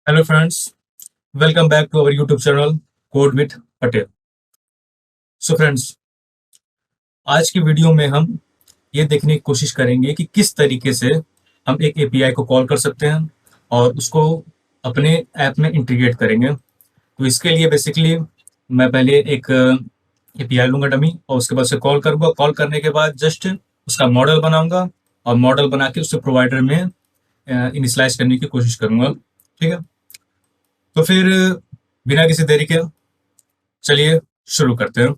Hello friends, welcome back to our YouTube channel code with Patel. So friends, आज की video में हम ये देखने की कोशिश करेंगे कि किस तरीके से हम एक एपीआई को कॉल कर सकते हैं और उसको अपने ऐप में इंटीग्रेट करेंगे। तो इसके लिए बेसिकली मैं पहले एक एपीआई लूंगा डमी और उसके बाद से कॉल करूंगा। कॉल करने के बाद जस्ट उसका मॉडल बनाऊंगा और मॉडल बना के उससे प्रोवाइडर में इनिशलाइज करने की कोशिश करूंगा। ठीक है, तो फिर बिना किसी देरी के चलिए शुरू करते हैं।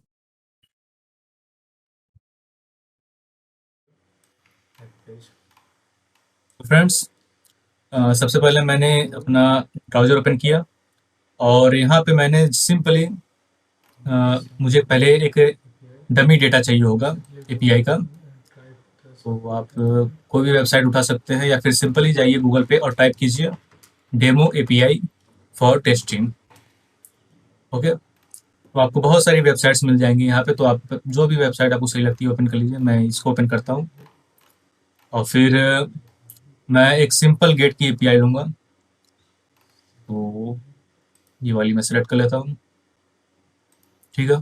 फ्रेंड्स, सबसे पहले मैंने अपना ब्राउज़र ओपन किया और यहाँ पे मैंने सिंपली मुझे पहले एक डमी डेटा चाहिए होगा एपीआई का। तो आप कोई भी वेबसाइट उठा सकते हैं या फिर सिंपली जाइए गूगल पे और टाइप कीजिए demo API for testing. Okay, तो आपको बहुत सारी वेबसाइट्स मिल जाएंगी यहाँ पे। तो आप जो भी वेबसाइट आपको सही लगती है ओपन कर लीजिए। मैं इसको ओपन करता हूँ और फिर मैं एक सिंपल गेट की एपीआई लूँगा। तो ये वाली मैं सेलेक्ट कर लेता हूँ। ठीक है,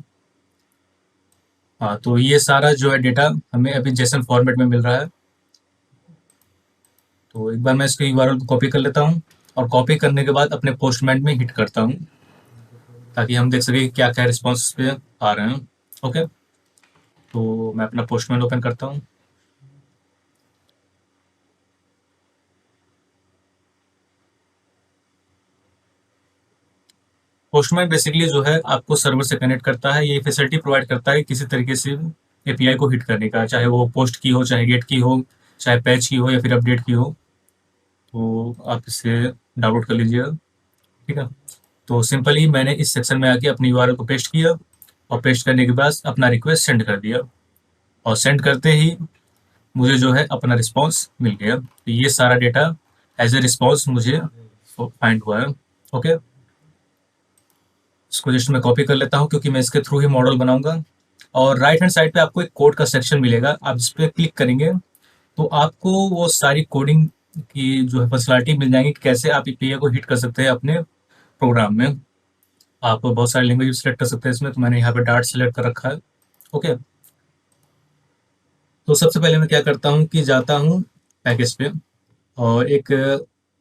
हाँ, तो ये सारा जो है डेटा हमें अभी जेसन फॉर्मेट में मिल रहा है। तो एक बार मैं इसके यूआरएल को कॉपी कर लेता हूँ और कॉपी करने के बाद अपने पोस्टमैन में हिट करता हूँ ताकि हम देख सकें क्या क्या रिस्पॉन्स पे आ रहे हैं। ओके, तो मैं अपना पोस्टमैन ओपन करता हूँ। पोस्टमैन बेसिकली जो है आपको सर्वर से कनेक्ट करता है। ये फैसिलिटी प्रोवाइड करता है किसी तरीके से एपीआई को हिट करने का, चाहे वो पोस्ट की हो, चाहे गेट की हो, चाहे पैच की हो या फिर अपडेट की हो। तो आप इसे डाउनलोड कर लीजिएगा। ठीक है, तो सिंपली मैंने इस सेक्शन में आके अपनी यूआरएल को पेस्ट किया और पेस्ट करने के बाद अपना रिक्वेस्ट सेंड कर दिया और सेंड करते ही मुझे जो है अपना रिस्पॉन्स मिल गया। तो ये सारा डेटा एज ए रिस्पॉन्स मुझे फाइंड हुआ है। ओके, इसको जस्ट मैं कॉपी कर लेता हूँ क्योंकि मैं इसके थ्रू ही मॉडल बनाऊंगा। और राइट हैंड साइड पे आपको एक कोड का सेक्शन मिलेगा। आप जिस पे क्लिक करेंगे तो आपको वो सारी कोडिंग की जो है फंक्शनलिटी मिल जाएंगी कि कैसे आप एपीआई को हिट कर सकते हैं अपने प्रोग्राम में। आप बहुत सारे लैंग्वेज सेलेक्ट कर सकते हैं इसमें, तो मैंने यहाँ पे डार्ट सेलेक्ट कर रखा है। ओके, तो सबसे पहले मैं क्या करता हूँ कि जाता हूँ पैकेज पे और एक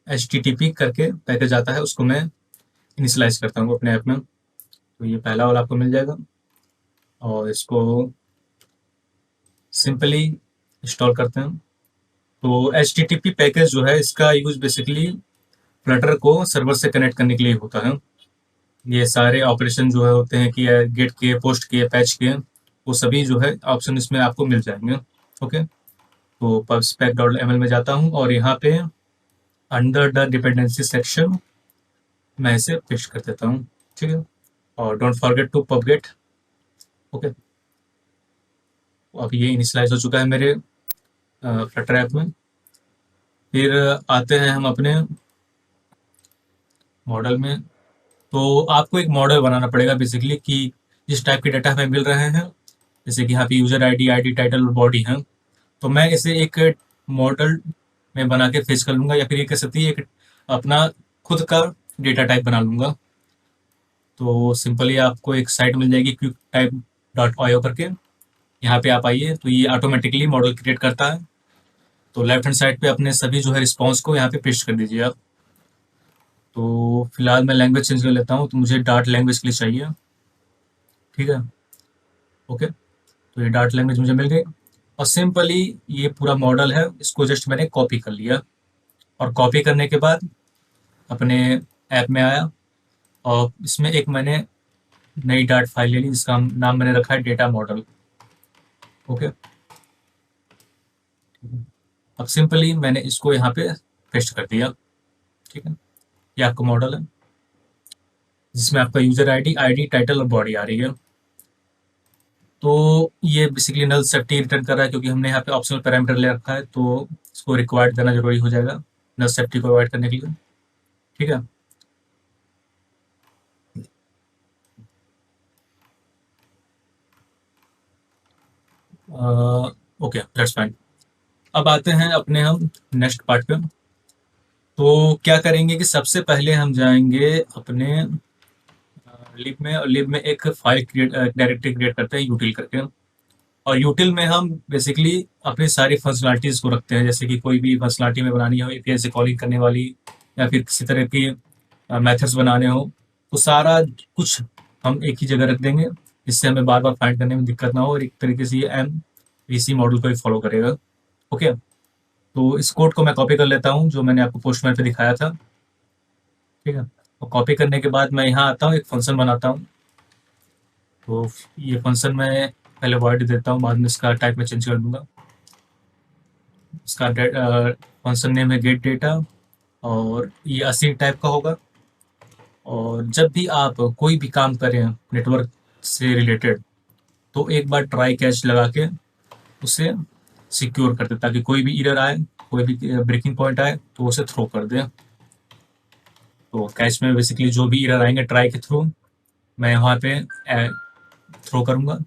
एच टी टी पी करके पैकेज आता है, उसको मैं इनिशलाइज करता हूँ अपने ऐप में। तो ये पहला वाला आपको मिल जाएगा और इसको सिंपली इंस्टॉल करते हैं। तो H T T P package जो है इसका यूज बेसिकली फ्लटर को सर्वर से कनेक्ट करने के लिए होता है। ये सारे ऑपरेशन जो है होते हैं कि गेट के, पोस्ट के, पैच के, वो सभी जो है ऑप्शन इसमें आपको मिल जाएंगे। ओके, तो पबस्पेक डॉट एम एल में जाता हूँ और यहाँ पे अंडर द डिपेंडेंसी सेक्शन मैं इसे पेस्ट कर देता हूँ। ठीक है, और डोंट फॉरगेट टू पबगेट। ओके, अब ये इनिशलाइज हो चुका है मेरे फ्लटर ऐप में। फिर आते हैं हम अपने मॉडल में। तो आपको एक मॉडल बनाना पड़ेगा बेसिकली कि जिस टाइप के डाटा हमें मिल रहे हैं, जैसे कि यहाँ पे यूजर आईडी, आईडी टाइटल और बॉडी है, तो मैं इसे एक मॉडल में बना के फेच कर लूँगा या फिर ये कह सकती है एक अपना खुद का डेटा टाइप बना लूँगा। तो सिंपली आपको एक साइट मिल जाएगी क्विक टाइप डॉट आईओ करके। यहाँ पे आप आइए तो ये ऑटोमेटिकली मॉडल क्रिएट करता है। तो लेफ्ट हैंड साइड पे अपने सभी जो है रिस्पॉन्स को यहाँ पे पेस्ट कर दीजिए आप। तो फिलहाल मैं लैंग्वेज चेंज कर लेता हूँ, तो मुझे डार्ट लैंग्वेज के लिए चाहिए। ठीक है, ओके, तो ये डार्ट लैंग्वेज मुझे मिल गई और सिंपली ये पूरा मॉडल है, इसको जस्ट मैंने कॉपी कर लिया। और कॉपी करने के बाद अपने ऐप में आया और इसमें एक मैंने नई डार्ट फाइल ले ली जिसका नाम मैंने रखा है डेटा मॉडल। ओके, अब सिंपली मैंने इसको यहाँ पे पेस्ट कर दिया। ठीक है, ये आपका मॉडल है जिसमें आपका यूजर आईडी, आईडी टाइटल और बॉडी आ रही है। तो ये बेसिकली नल सेफ्टी रिटर्न कर रहा है क्योंकि हमने यहाँ पे ऑप्शनल पैरामीटर ले रखा है, तो इसको रिक्वायर्ड देना जरूरी हो जाएगा नल सेफ्टी को अवॉइड करने के लिए। ठीक है, ओके, दैट्स फाइन। अब आते हैं अपने हम नेक्स्ट पार्ट पे। तो क्या करेंगे कि सबसे पहले हम जाएंगे अपने लिब में, और लिब में एक फाइल क्रिएट डायरेक्टरी क्रिएट करते हैं यूटिल करके। और यूटिल में हम बेसिकली अपनी सारी फंक्शनलिटीज को रखते हैं, जैसे कि कोई भी फंक्शनलिटी में बनानी हो, एपीआई से कॉलिंग करने वाली, या फिर किसी तरह की मेथड्स बनाने हो, तो सारा कुछ हम एक ही जगह रख देंगे, जिससे हमें बार बार फाइंड करने में दिक्कत ना हो, और एक तरीके से ये MVC मॉडल को ही फॉलो करेगा। ओके, तो इस कोड को मैं कॉपी कर लेता हूँ जो मैंने आपको पोस्टमैन पे दिखाया था। ठीक है, और कॉपी करने के बाद मैं यहाँ आता हूँ, एक फंक्शन बनाता हूँ। तो ये फंक्शन मैं पहले वर्ड देता हूँ, बाद में इसका टाइप में चेंज कर दूंगा। इसका फंक्शन नेम है गेट डेटा, और ये असीम टाइप का होगा। और जब भी आप कोई भी काम करें नेटवर्क से रिलेटेड, तो एक बार ट्राई कैच लगा के उसे सिक्योर कर दे, ताकि कोई भी एरर आए, कोई भी ब्रेकिंग पॉइंट आए तो उसे थ्रो कर दे। तो कैच में बेसिकली जो भी एरर आएंगे ट्राई के थ्रू, मैं वहाँ पे थ्रो करूँगा।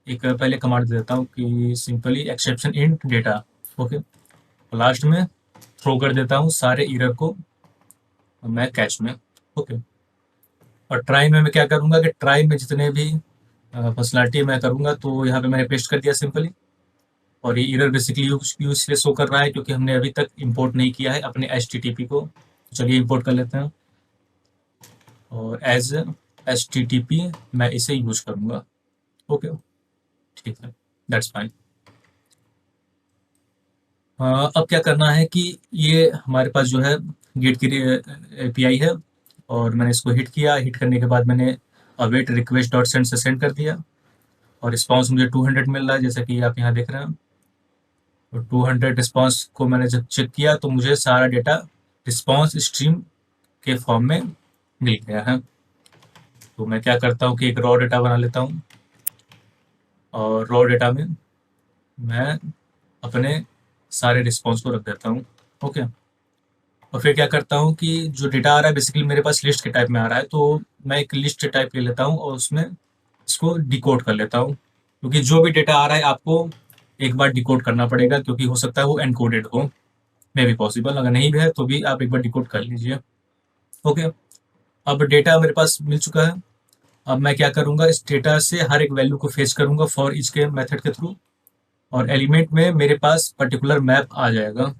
एक पहले कमांड दे देता हूँ कि simply exception in data. Okay, last में थ्रो कर देता हूँ सारे एरर को मैं कैच में। ओके, और ट्राई में मैं क्या करूँगा कि ट्राई में जितने भी फंक्शनलिटी मैं करूँगा, तो यहाँ पे मैंने पेस्ट कर दिया सिंपली। और ये एरर बेसिकली इसलिए शो कर रहा है क्योंकि हमने अभी तक इंपोर्ट नहीं किया है अपने HTTP को। चलिए इंपोर्ट कर लेते हैं, और एज HTTP मैं इसे यूज करूँगा। ओके, ठीक है, दैट्स फाइन। अब क्या करना है कि ये हमारे पास जो है गेट की API है, और मैंने इसको हिट किया। हिट करने के बाद मैंने अवेट रिक्वेस्ट डॉट सेंड से सेंड कर दिया, और रिस्पांस मुझे 200 मिल रहा है, जैसा कि आप यहाँ देख रहे हैं। तो 200 रिस्पांस को मैंने जब चेक किया तो मुझे सारा डेटा रिस्पांस स्ट्रीम के फॉर्म में मिल गया है। तो मैं क्या करता हूँ कि एक रॉ डेटा बना लेता हूँ, और रॉ डेटा में मैं अपने सारे रिस्पांस को रख देता हूँ। ओके, और फिर क्या करता हूँ कि जो डेटा आ रहा है बेसिकली मेरे पास लिस्ट के टाइप में आ रहा है, तो मैं एक लिस्ट टाइप ले लेता हूँ और उसमें इसको डिकोड कर लेता हूँ, क्योंकि जो भी डेटा आ रहा है आपको एक बार डिकोड करना पड़ेगा, क्योंकि हो सकता है वो एनकोडेड हो, मे भी पॉसिबल, अगर नहीं भी है तो भी आप एक बार डिकोड कर लीजिए। ओके, अब डेटा मेरे पास मिल चुका है। अब मैं क्या करूँगा, इस डेटा से हर एक वैल्यू को फेच करूँगा फॉर ईच के मेथड के थ्रू, और एलिमेंट में मेरे पास पर्टिकुलर मैप आ जाएगा।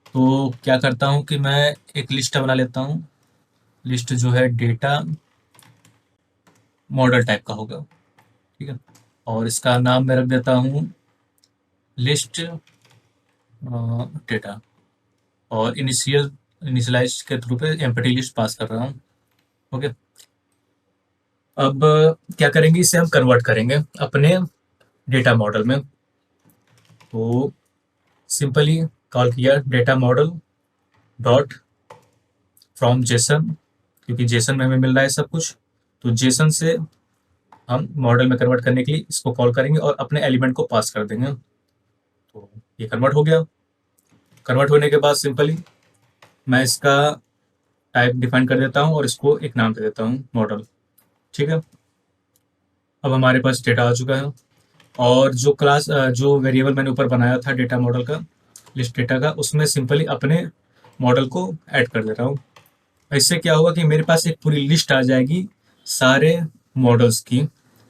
तो क्या करता हूँ कि मैं एक लिस्ट बना लेता हूँ। लिस्ट जो है डेटा मॉडल टाइप का होगा, ठीक है, और इसका नाम मैं रख देता हूँ लिस्ट डेटा, और इनिशियलाइज के थ्रू पे एम्प्टी लिस्ट पास कर रहा हूँ। ओके, अब क्या करेंगे, इसे हम कन्वर्ट करेंगे अपने डेटा मॉडल में। तो सिंपली कॉल किया data model dot from Jason, क्योंकि जेसन में हमें मिल रहा है सब कुछ, तो जेसन से हम मॉडल में कन्वर्ट करने के लिए इसको कॉल करेंगे और अपने एलिमेंट को पास कर देंगे। तो ये कन्वर्ट हो गया। कन्वर्ट होने के बाद सिंपली मैं इसका टाइप डिफाइन कर देता हूँ और इसको एक नाम दे देता हूँ मॉडल। ठीक है, अब हमारे पास डेटा आ चुका है, और जो जो वेरिएबल मैंने ऊपर बनाया था डेटा मॉडल का, लिस्ट डेटा का, उसमें सिंपली अपने मॉडल को ऐड कर दे रहा हूँ। इससे क्या होगा कि मेरे पास एक पूरी लिस्ट आ जाएगी सारे मॉडल्स की,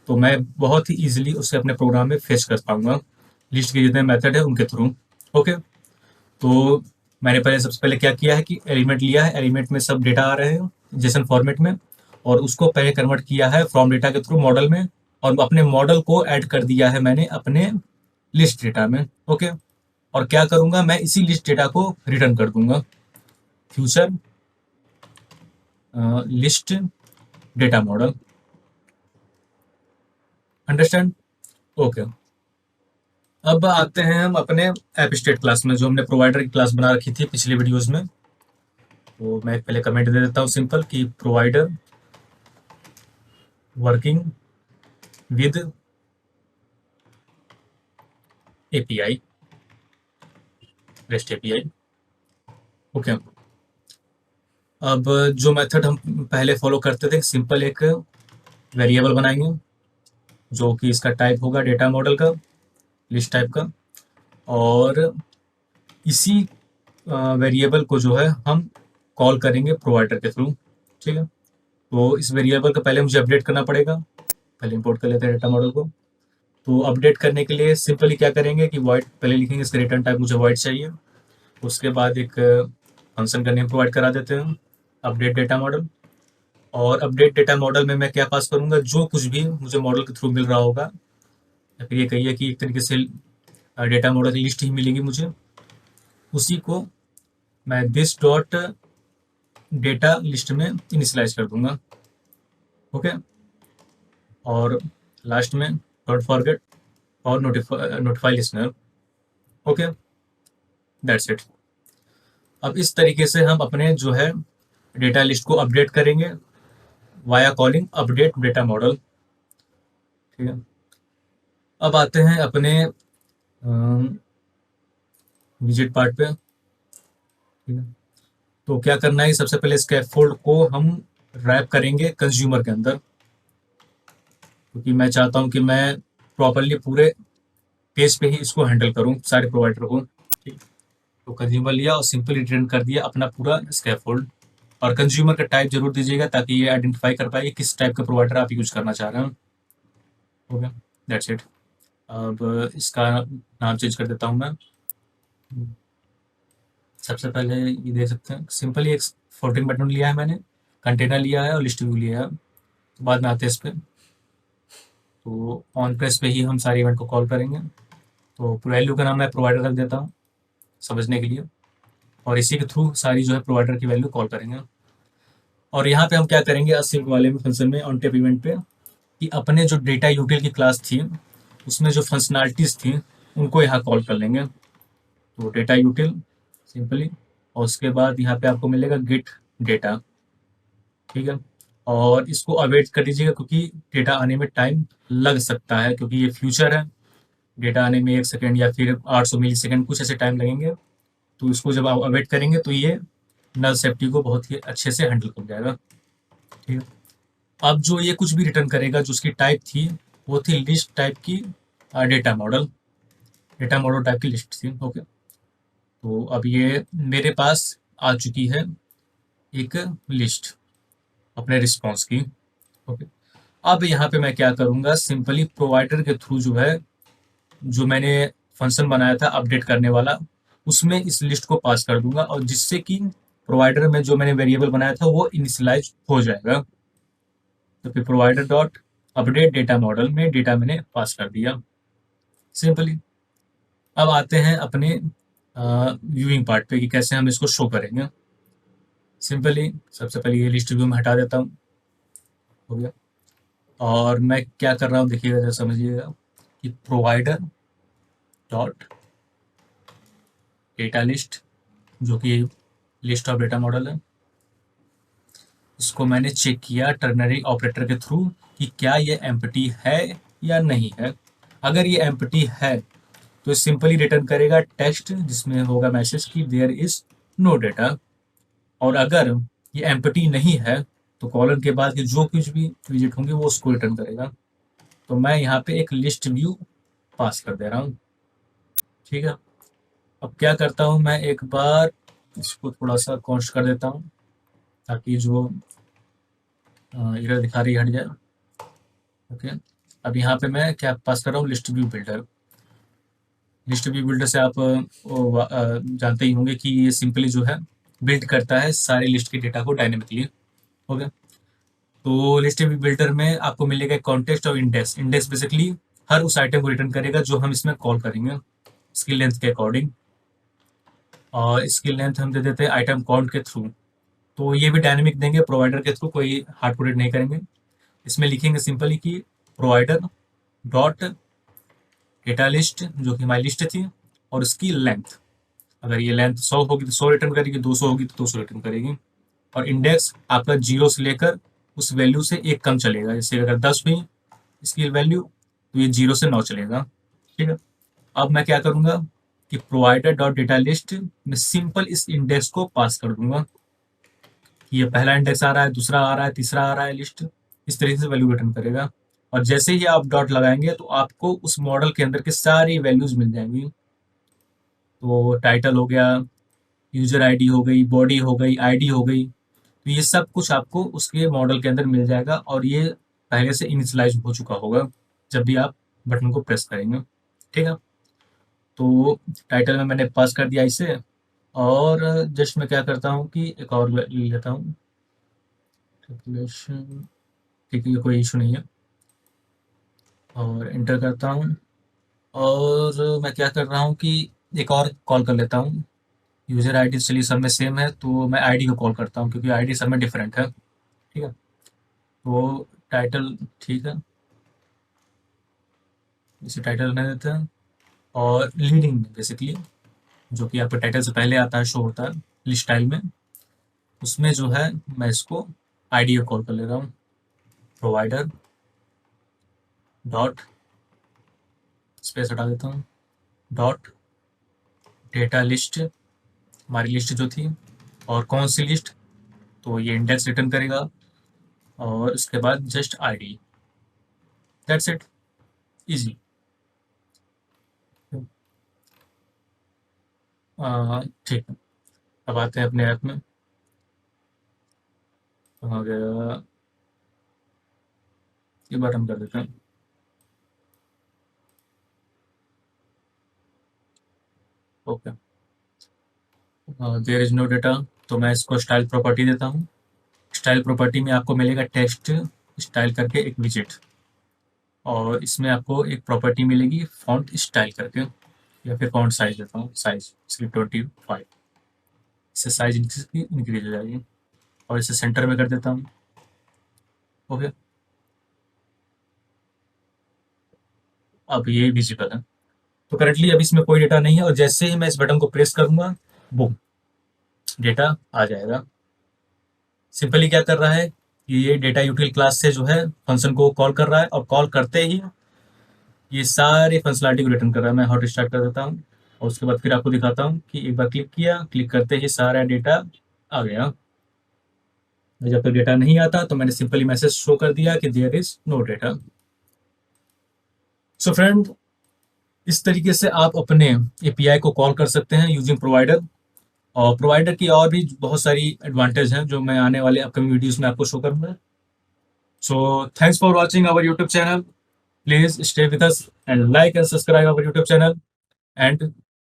तो मैं बहुत ही इजीली उसे अपने प्रोग्राम में फेच कर पाऊंगा लिस्ट के जितने मेथड है उनके थ्रू। ओके, तो मैंने पहले सबसे पहले क्या किया है कि एलिमेंट लिया है, एलिमेंट में सब डेटा आ रहे हैं जेसन फॉर्मेट में, और उसको पहले कन्वर्ट किया है फ्रॉम डेटा के थ्रू मॉडल में, और अपने मॉडल को ऐड कर दिया है मैंने अपने लिस्ट डेटा में। ओके, और क्या करूंगा, मैं इसी लिस्ट डेटा को रिटर्न कर दूंगा future list data model. Understand? Okay, अब आते हैं हम अपने ऐप स्टेट क्लास में, जो हमने प्रोवाइडर की क्लास बना रखी थी पिछली वीडियोस में। तो मैं पहले कमेंट दे देता हूँ सिंपल कि provider working with API, rest API। Okay, अब जो मेथड हम पहले फॉलो करते थे, सिंपल एक वेरिएबल बनाएंगे जो कि इसका टाइप होगा डेटा मॉडल का, लिस्ट टाइप का, और इसी वेरिएबल को जो है हम कॉल करेंगे प्रोवाइडर के थ्रू। ठीक है, तो इस वेरिएबल को पहले मुझे अपडेट करना पड़ेगा। पहले इंपोर्ट कर लेते हैं डेटा मॉडल को। तो अपडेट करने के लिए सिंपली क्या करेंगे कि वॉइड पहले लिखेंगे, इसका रिटर्न टाइप मुझे वॉइड चाहिए। उसके बाद एक फंक्शन का नेम प्रोवाइड करा देते हैं, अपडेट डेटा मॉडल। और अपडेट डेटा मॉडल में मैं क्या पास करूंगा, जो कुछ भी मुझे मॉडल के थ्रू मिल रहा होगा, या फिर ये कहिए कि एक तरीके से डेटा मॉडल की लिस्ट ही मिलेगी मुझे, उसी को मैं दिस डॉट डेटा लिस्ट में इनिशियलाइज कर दूंगा। ओके, और लास्ट में डोंट फॉरगेट और notify listener. Okay, that's it. अब इस तरीके से हम अपने जो है डेटा लिस्ट को अपडेट करेंगे via calling update data model. ठीक है, अब आते हैं अपने विजिट पार्ट पे। ठीक है, तो क्या करना है, सबसे पहले स्कैफोल्ड को हम रैप करेंगे कंज्यूमर के अंदर, क्योंकि मैं चाहता हूं कि मैं प्रॉपरली पूरे पेज पे ही इसको हैंडल करूं सारे प्रोवाइडर को। ठीक, तो कंज्यूमर लिया और सिंपली रिटर्न कर दिया अपना पूरा स्कैफोल्ड। और कंज्यूमर का टाइप जरूर दीजिएगा ताकि ये आइडेंटिफाई कर पाए किस टाइप का प्रोवाइडर आप यूज करना चाह रहे हैं। Okay, that's it. अब इसका नाम चेंज कर देता हूँ मैं। सबसे पहले ये देख सकते हैं, सिंपली एक 14 बटन लिया है मैंने, कंटेनर लिया है और लिस्ट व्यू लिया है। तो बाद में आते हैं इस पर, तो ऑन प्रेस पे ही हम सारे इवेंट को कॉल करेंगे। तो वैल्यू का नाम मैं प्रोवाइडर रख देता हूँ समझने के लिए, और इसी के थ्रू सारी जो है प्रोवाइडर की वैल्यू कॉल करेंगे। और यहाँ पे हम क्या करेंगे, असिंक वाले में फंक्शन में ऑन टेप इवेंट पे, कि अपने जो डेटा यूटिल की क्लास थी उसमें जो फंक्शनैलिटीज थी उनको यहाँ कॉल कर लेंगे। तो डेटा यूटिल सिंपली, और उसके बाद यहाँ पे आपको मिलेगा गेट डेटा। ठीक है, और इसको अवेट कर दीजिएगा क्योंकि डेटा आने में टाइम लग सकता है, क्योंकि ये फ्यूचर है। डेटा आने में 1 सेकेंड या फिर 800 मिली सेकेंड कुछ ऐसे टाइम लगेंगे। तो इसको जब आप अवेट करेंगे तो ये नल सेफ्टी को बहुत ही अच्छे से हैंडल कर जाएगा। ठीक है, अब जो ये कुछ भी रिटर्न करेगा, जो उसकी टाइप थी वो थी लिस्ट टाइप की डेटा मॉडल टाइप की लिस्ट थी। ओके, तो अब ये मेरे पास आ चुकी है एक लिस्ट अपने रिस्पॉन्स की। ओके, अब यहाँ पे मैं क्या करूँगा, सिंपली प्रोवाइडर के थ्रू जो है, जो मैंने फंक्शन बनाया था अपडेट करने वाला, उसमें इस लिस्ट को पास कर दूंगा, और जिससे कि प्रोवाइडर में जो मैंने वेरिएबल बनाया था वो इनिशियलाइज हो जाएगा। तो फिर provider dot update data model में डेटा मैंने पास कर दिया सिंपली। अब आते हैं अपने व्यूइंग पार्ट पे कि कैसे हम इसको शो करेंगे। सिंपली सबसे पहले ये लिस्ट व्यू में हटा देता हूँ, हो गया। और मैं क्या कर रहा हूँ देखिएगा, जरा समझिएगा कि प्रोवाइडर डॉट डेटा लिस्ट, जो कि लिस्ट ऑफ डेटा मॉडल है, इसको मैंने चेक किया टर्नरी ऑपरेटर के थ्रू कि क्या ये एम्प्टी है या नहीं है। अगर ये एम्प्टी है तो सिंपली रिटर्न करेगा टेक्स्ट जिसमें होगा मैसेज कि देयर इज नो डेटा। और अगर ये एम्प्टी नहीं है तो कॉलन के बाद के जो कुछ भी विजिट होंगे वो उसको रिटर्न करेगा। तो मैं यहाँ पे एक लिस्ट व्यू पास कर दे रहा हूँ। ठीक है, अब क्या करता हूँ, मैं एक बार इसको थोड़ा सा कॉन्स्ट कर देता हूँ ताकि जो एरर दिखा रही है हट जाए। ओके, अब यहाँ पे मैं क्या पास कर रहा हूँ, list view builder. List view builder से आप जानते ही होंगे कि ये सिंपली जो है बिल्ड करता है सारे लिस्ट के डेटा को डायनेमिकली। हो गया, तो लिस्ट व्यू बिल्डर में आपको मिलेगा कॉन्टेक्स्ट और इंडेक्स। इंडेक्स बेसिकली हर उस आइटम को रिटर्न करेगा जो हम इसमें कॉल करेंगे स्किल लेंथ के अकॉर्डिंग, और स्किल लेंथ हम दे देते हैं आइटम काउंट के थ्रू। तो ये भी डायनेमिक देंगे प्रोवाइडर के थ्रू, कोई हार्ड कोडेड नहीं करेंगे। इसमें लिखेंगे सिंपली कि प्रोवाइडर डॉट डेटा लिस्ट, जो कि हमारी लिस्ट थी, और उसकी लेंथ, अगर ये लेंथ 100 होगी तो 100 रिटर्न करेगी, 200 होगी तो 200 रिटर्न करेगी। और इंडेक्स आपका 0 से लेकर उस वैल्यू से एक कम चलेगा, जैसे अगर 10 हुई इसकी वैल्यू तो ये 0 से 9 चलेगा। ठीक है, अब मैं क्या करूँगा कि प्रोवाइडर डॉट डेटा लिस्ट में सिंपल इस इंडेक्स को पास कर दूंगा कि ये पहला इंडेक्स आ रहा है, दूसरा आ रहा है, तीसरा आ रहा है लिस्ट, इस तरीके से वैल्यू रिटर्न करेगा। और जैसे ही आप डॉट लगाएंगे तो आपको उस मॉडल के अंदर की सारी वैल्यूज मिल जाएंगी। तो टाइटल हो गया, यूजर आईडी हो गई, बॉडी हो गई, आईडी हो गई, तो ये सब कुछ आपको उसके मॉडल के अंदर मिल जाएगा और ये पहले से इनिशियलाइज हो चुका होगा जब भी आप बटन को प्रेस करेंगे। ठीक है, तो टाइटल में मैंने पास कर दिया इसे, और जस्ट मैं क्या करता हूँ कि एक और ले लेता हूँ कैलकुलेशन। ठीक है, ये कोई इशू नहीं है, और इंटर करता हूँ। और मैं क्या कर रहा हूँ कि एक और कॉल कर लेता हूँ। यूजर आईडी चलिए सब में सेम है, तो मैं आईडी को कॉल करता हूँ क्योंकि आईडी सब में डिफरेंट है। ठीक है, तो टाइटल ठीक है, इसे टाइटल बना देते हैं। और लीडिंग बेसिकली जो कि आपके टाइटल से पहले आता है, शो होता है लिस्ट स्टाइल में, उसमें जो है मैं इसको आईडी को कॉल कर ले रहा हूँ। प्रोवाइडर डॉट, स्पेस हटा देता हूँ, डॉट डेटा लिस्ट, हमारी लिस्ट जो थी, और कौन सी लिस्ट, तो ये इंडेक्स रिटर्न करेगा, और उसके बाद just ID. That's it, easy. ठीक है, अब आते हैं अपने ऐप में। कहाँ गया, ये बटन कर देते हैं। Okay, there is no data, तो मैं इसको स्टाइल प्रॉपर्टी देता हूँ। स्टाइल प्रॉपर्टी में आपको मिलेगा टेक्स्ट स्टाइल करके एक विजेट, और इसमें आपको एक प्रॉपर्टी मिलेगी फॉन्ट स्टाइल करके, या फिर फॉन्ट साइज देता हूँ, साइज इसकी 25, इससे साइज इंक्रीज हो जाएगी, और इसे सेंटर में कर देता हूँ। ओके, अब ये विजिबल है। तो करंटली अभी इसमें कोई डेटा नहीं है, और जैसे ही मैं इस बटन को प्रेस करूंगा, बूम, डेटा आ जाएगा। सिंपली क्या कर रहा है कि ये डेटा यूटिल क्लास से जो है फंक्शन को कॉल कर रहा है, और कॉल करते ही ये सारे फंक्शनलिटी को रिटर्न कर रहा है। मैं हॉट स्टार्ट कर देता हूँ, और उसके बाद फिर आपको दिखाता हूँ कि एक बार क्लिक किया, क्लिक करते ही सारा डेटा आ गया। जब तक डेटा नहीं आता तो मैंने सिंपली मैसेज शो कर दिया कि there is no data. So friend, इस तरीके से आप अपने एपीआई को कॉल कर सकते हैं यूजिंग प्रोवाइडर। और प्रोवाइडर की और भी बहुत सारी एडवांटेज हैं जो मैं आने वाले अपकमिंग वीडियोस में आपको शो करूंगा। So thanks for watching our YouTube channel. Please stay with us and like and subscribe our YouTube channel, and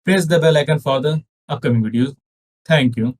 press the bell icon for the upcoming videos. Thank you.